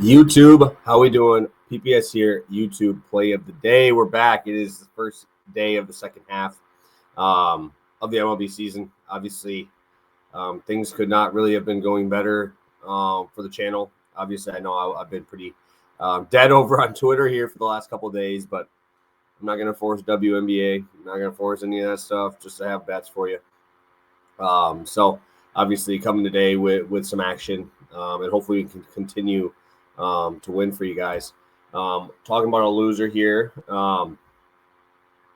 YouTube, how we doing? PPS here, YouTube play of the day. We're back. It is the first day of the second half of the MLB season. Obviously, things could not really have been going better for the channel. Obviously, I know I've been pretty dead over on Twitter here for the last couple of days, but I'm not going to force WNBA. I'm not going to force any of that stuff just to have bets for you. So, obviously, coming today with some action, and hopefully we can continue to win for you guys. Talking about a loser here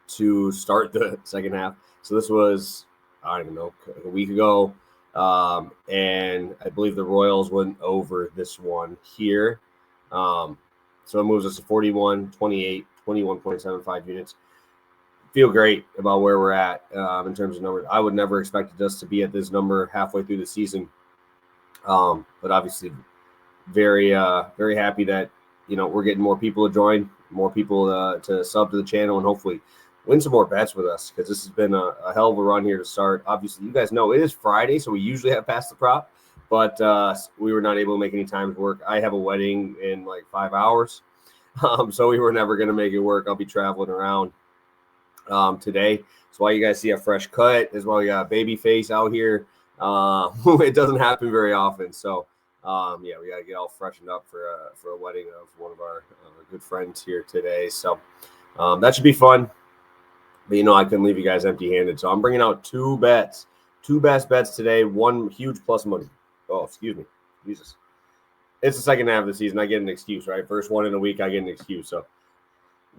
to start the second half. So this was, I don't even know, a week ago. And I believe the Royals went over this one here. So it moves us to 41, 28, 21.75 units. Feel great about where we're at in terms of numbers. I would never expected us to be at this number halfway through the season. But obviously very happy that we're getting more people to join, more people to sub to the channel, and hopefully win some more bets with us, because this has been a hell of a run here to start. Obviously, you guys know it is Friday, so we usually have Pass the Prop, but we were not able to make any time to work. I have a wedding in like 5 hours, so we were never going to make it work. I'll be traveling around today. That's why you guys see a fresh cut, as well. You got a baby face out here. It doesn't happen very often, so we got to get all freshened up for a wedding of one of our good friends here today. So that should be fun. But I couldn't leave you guys empty-handed. So I'm bringing out two best bets today. One huge plus money. Oh, excuse me. Jesus. It's the second half of the season. I get an excuse, right? First one in a week, I get an excuse. So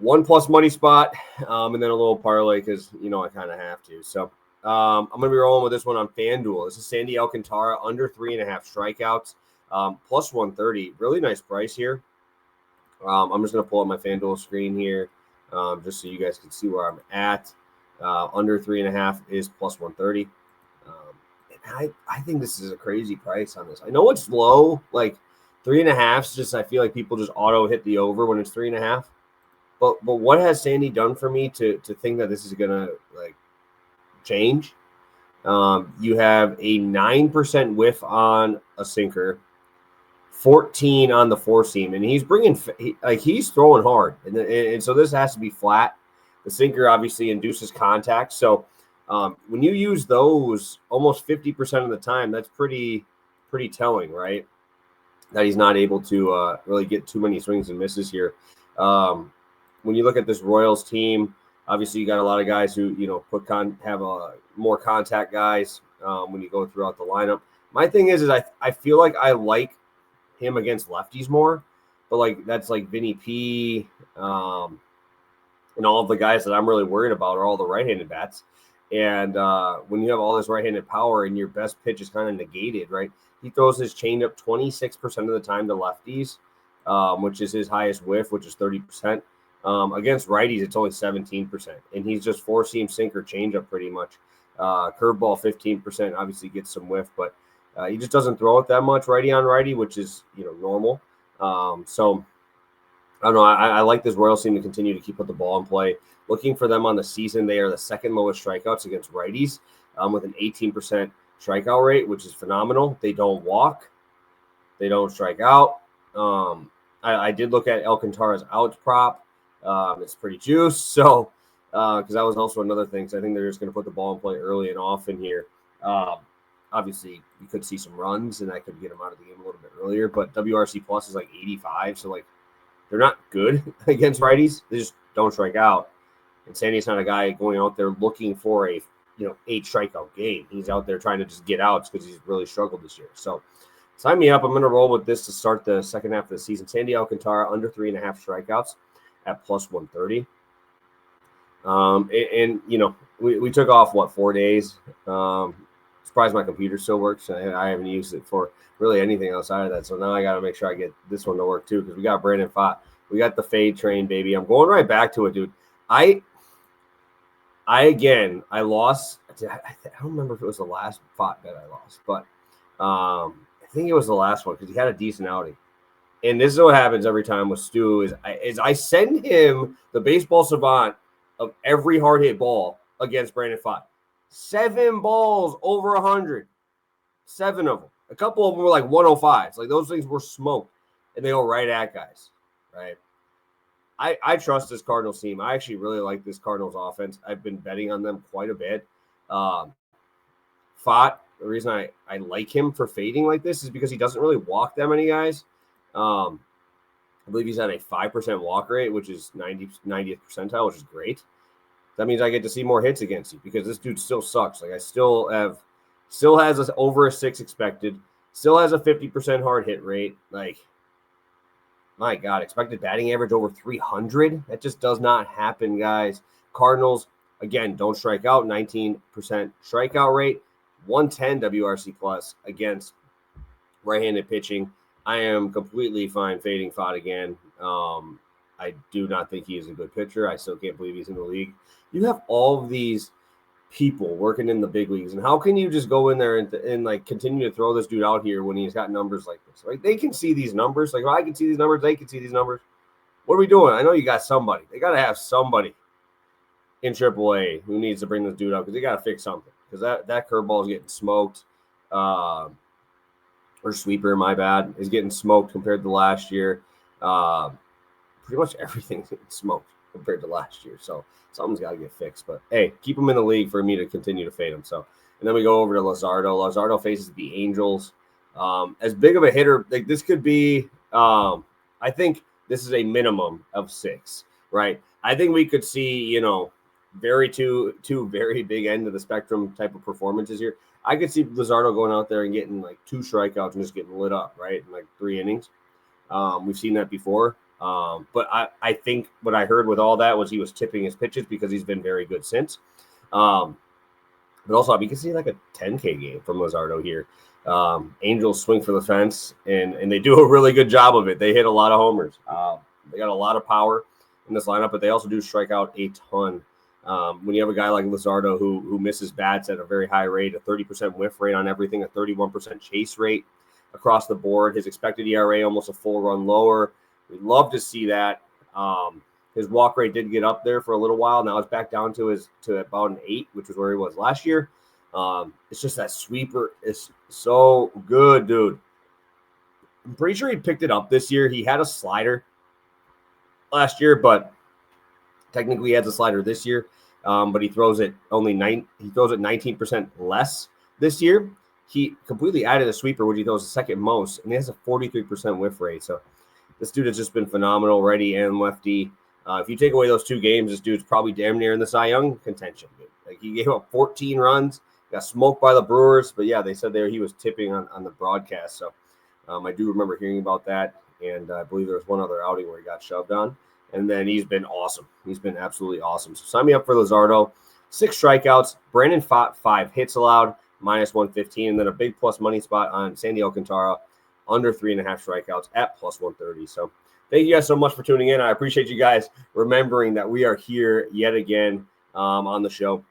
one plus money spot, and then a little parlay because, I kind of have to. So I'm going to be rolling with this one on FanDuel. This is Sandy Alcantara, under 3.5 strikeouts. Plus 130, really nice price here. I'm just going to pull up my FanDuel screen here just so you guys can see where I'm at. Under 3.5 is plus 130. I think this is a crazy price on this. I know it's low, like 3.5 is just, I feel like people just auto hit the over when it's 3.5. But what has Sandy done for me to think that this is going to change? You have a 9% whiff on a sinker, 14 on the four seam, and he's he's throwing hard, and so this has to be flat. The sinker obviously induces contact, so when you use those almost 50% of the time, that's pretty telling, right? That he's not able to really get too many swings and misses here. When you look at this Royals team, obviously you got a lot of guys who have more contact guys when you go throughout the lineup. My thing is I feel like I like him against lefties more, but that's like Vinny P, and all of the guys that I'm really worried about are all the right-handed bats. And when you have all this right-handed power and your best pitch is kind of negated, right? He throws his changeup 26% of the time to lefties, which is his highest whiff, which is 30%. Against righties, it's only 17%, and he's just four-seam sinker changeup pretty much. Curveball 15%, obviously gets some whiff, but he just doesn't throw it that much righty on righty, which is normal. So I don't know. I like this Royals team to continue to keep the ball in play. Looking for them on the season, they are the second lowest strikeouts against righties, with an 18% strikeout rate, which is phenomenal. They don't walk, they don't strike out. I did look at Alcantara's outs prop. It's pretty juice. So because that was also another thing. So I think they're just going to put the ball in play early and often here. Obviously, you could see some runs, and that could get them out of the game a little bit earlier. But WRC plus is like 85, so they're not good against righties. They just don't strike out. And Sandy's not a guy going out there looking for a 8 strikeout game. He's out there trying to just get outs because he's really struggled this year. So sign me up. I'm going to roll with this to start the second half of the season. Sandy Alcantara under 3.5 strikeouts at plus 130. We took off 4 days. Surprised my computer still works. I haven't used it for really anything outside of that. So now I got to make sure I get this one to work too, because we got Brandon Pfaadt. We got the fade train, baby. I'm going right back to it, dude. I lost. I don't remember if it was the last Pfaadt bet I lost, but I think it was the last one because he had a decent outing. And this is what happens every time with Stu is I send him the baseball savant of every hard hit ball against Brandon Pfaadt. 7 balls over 100. 7 of them. A couple of them were like 105s. Like those things were smoked. and they go right at guys, right? I trust this Cardinals team. I actually really like this Cardinals offense. I've been betting on them quite a bit. Fott, the reason I like him for fading like this is because he doesn't really walk that many guys. I believe he's at a 5% walk rate, which is 90th percentile, which is great. That means I get to see more hits against you because this dude still sucks. Like I still has over a 6 expected, still has a 50% hard hit rate. Like, my God, expected batting average over 300. That just does not happen, guys. Cardinals, again, don't strike out, 19% strikeout rate, 110 WRC plus against right-handed pitching. I am completely fine fading Fott again. I do not think he is a good pitcher. I still can't believe he's in the league. You have all of these people working in the big leagues, and how can you just go in there and like continue to throw this dude out here when he's got numbers like this? Right? They can see these numbers. Like, I can see these numbers. They can see these numbers. What are we doing? I know you got somebody. They got to have somebody in AAA who needs to bring this dude up because they got to fix something because that curveball is getting smoked. Or sweeper, my bad, is getting smoked compared to last year. Pretty much everything's getting smoked compared to last year. So something's got to get fixed. But, hey, keep him in the league for me to continue to fade him. So, and then we go over to Luzardo. Luzardo faces the Angels. As big of a hitter, like this could be, I think this is a minimum of 6, right? I think we could see, two very big end of the spectrum type of performances here. I could see Luzardo going out there and getting like 2 strikeouts and just getting lit up, right? In like 3 innings. We've seen that before. But I think what I heard with all that was he was tipping his pitches because he's been very good since. But also, we can see like a 10K game from Luzardo here. Angels swing for the fence, and they do a really good job of it. They hit a lot of homers. They got a lot of power in this lineup, but they also do strike out a ton. When you have a guy like Luzardo who misses bats at a very high rate, a 30% whiff rate on everything, a 31% chase rate across the board, his expected ERA almost a full run lower. We'd love to see that. His walk rate did get up there for a little while. Now it's back down to about an 8, which is where he was last year. It's just that sweeper is so good, dude. I'm pretty sure he picked it up this year. He had a slider last year, but technically he has a slider this year. But he throws it he throws it 19% less this year. He completely added a sweeper, which he throws the second most, and he has a 43% whiff rate. So this dude has just been phenomenal, righty and lefty. If you take away those 2 games, this dude's probably damn near in the Cy Young contention. Like, he gave up 14 runs, got smoked by the Brewers, but yeah, they said he was tipping on the broadcast. So I do remember hearing about that, and I believe there was one other outing where he got shoved on, and then he's been awesome. He's been absolutely awesome. So sign me up for Luzardo. 6 strikeouts, Brandon Fott 5 hits allowed, -115, and then a big plus money spot on Sandy Alcantara, under 3.5 strikeouts at +130. So thank you guys so much for tuning in. I appreciate you guys remembering that we are here yet again on the show.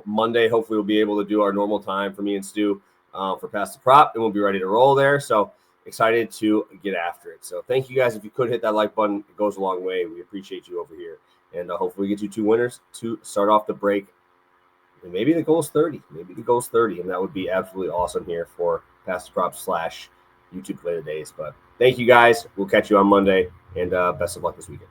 Monday, hopefully we'll be able to do our normal time for me and Stu for Pass the Prop, and we'll be ready to roll there. So excited to get after it. So thank you guys. If you could hit that like button, it goes a long way. We appreciate you over here. And hopefully we get you 2 winners to start off the break. And maybe the goal is 30. And that would be absolutely awesome here for Pass the Prop / YouTube Play of the Days. But thank you guys. We'll catch you on Monday, and best of luck this weekend.